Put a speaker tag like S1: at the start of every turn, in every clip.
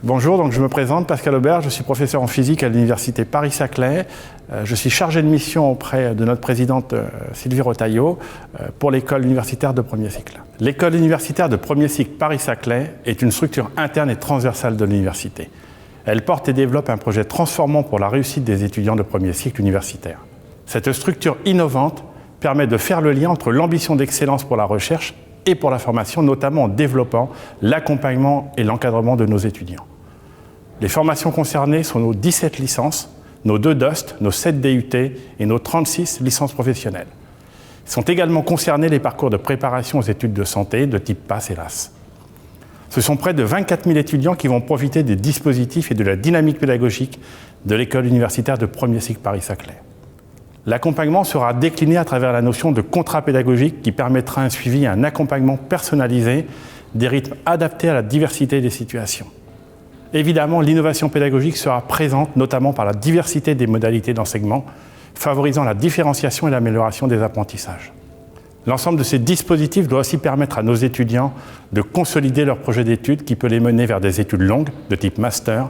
S1: Bonjour, donc je me présente, Pascal Aubert, je suis professeur en physique à l'université Paris-Saclay. Je suis chargé de mission auprès de notre présidente Sylvie Retailleau pour l'école universitaire de premier cycle. L'école universitaire de premier cycle Paris-Saclay est une structure interne et transversale de l'université. Elle porte et développe un projet transformant pour la réussite des étudiants de premier cycle universitaire. Cette structure innovante permet de faire le lien entre l'ambition d'excellence pour la recherche et pour la formation, notamment en développant l'accompagnement et l'encadrement de nos étudiants. Les formations concernées sont nos 17 licences, nos 2 DOST, nos 7 DUT et nos 36 licences professionnelles. Sont également concernés les parcours de préparation aux études de santé de type PASS et LAS. Ce sont près de 24 000 étudiants qui vont profiter des dispositifs et de la dynamique pédagogique de l'école universitaire de premier cycle Paris-Saclay. L'accompagnement sera décliné à travers la notion de contrat pédagogique qui permettra un suivi et un accompagnement personnalisé des rythmes adaptés à la diversité des situations. Évidemment, l'innovation pédagogique sera présente notamment par la diversité des modalités d'enseignement, favorisant la différenciation et l'amélioration des apprentissages. L'ensemble de ces dispositifs doit aussi permettre à nos étudiants de consolider leur projet d'études qui peut les mener vers des études longues de type master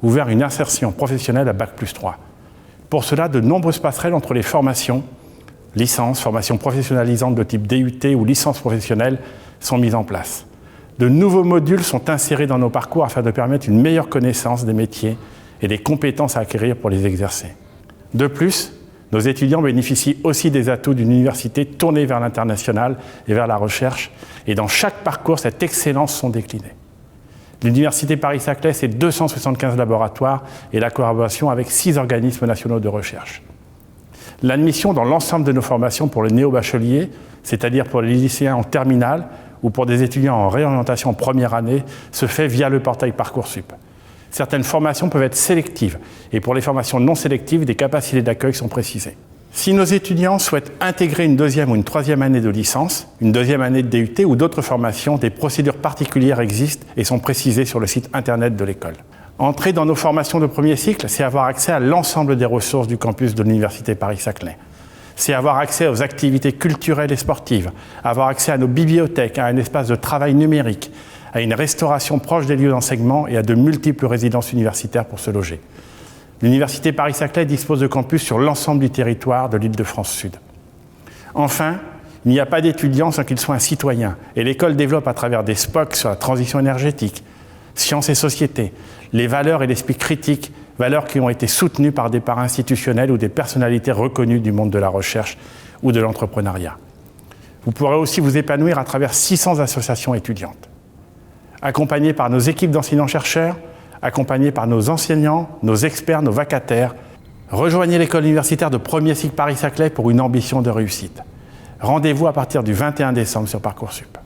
S1: ou vers une insertion professionnelle à Bac+3. Pour cela, de nombreuses passerelles entre les formations, licences, formations professionnalisantes de type DUT ou licence professionnelle sont mises en place. De nouveaux modules sont insérés dans nos parcours afin de permettre une meilleure connaissance des métiers et des compétences à acquérir pour les exercer. De plus, nos étudiants bénéficient aussi des atouts d'une université tournée vers l'international et vers la recherche, et dans chaque parcours, cette excellence sont déclinées. L'université Paris-Saclay, c'est 275 laboratoires et la collaboration avec 6 organismes nationaux de recherche. L'admission dans l'ensemble de nos formations pour le néo-bachelier, c'est-à-dire pour les lycéens en terminale ou pour des étudiants en réorientation en première année, se fait via le portail Parcoursup. Certaines formations peuvent être sélectives et pour les formations non sélectives, des capacités d'accueil sont précisées. Si nos étudiants souhaitent intégrer une 2e ou une 3e année de licence, une 2e année de DUT ou d'autres formations, des procédures particulières existent et sont précisées sur le site internet de l'école. Entrer dans nos formations de premier cycle, c'est avoir accès à l'ensemble des ressources du campus de l'université Paris-Saclay. C'est avoir accès aux activités culturelles et sportives, avoir accès à nos bibliothèques, à un espace de travail numérique, à une restauration proche des lieux d'enseignement et à de multiples résidences universitaires pour se loger. L'université Paris-Saclay dispose de campus sur l'ensemble du territoire de l'Île-de-France-Sud. Enfin, il n'y a pas d'étudiant sans qu'il soit un citoyen, et l'école développe à travers des SPOC sur la transition énergétique, sciences et société, les valeurs et l'esprit critique, valeurs qui ont été soutenues par des parts institutionnels ou des personnalités reconnues du monde de la recherche ou de l'entrepreneuriat. Vous pourrez aussi vous épanouir à travers 600 associations étudiantes. Accompagnés par nos équipes d'enseignants-chercheurs, accompagnés par nos enseignants, nos experts, nos vacataires, rejoignez l'école universitaire de premier cycle Paris-Saclay pour une ambition de réussite. Rendez-vous à partir du 21 décembre sur Parcoursup.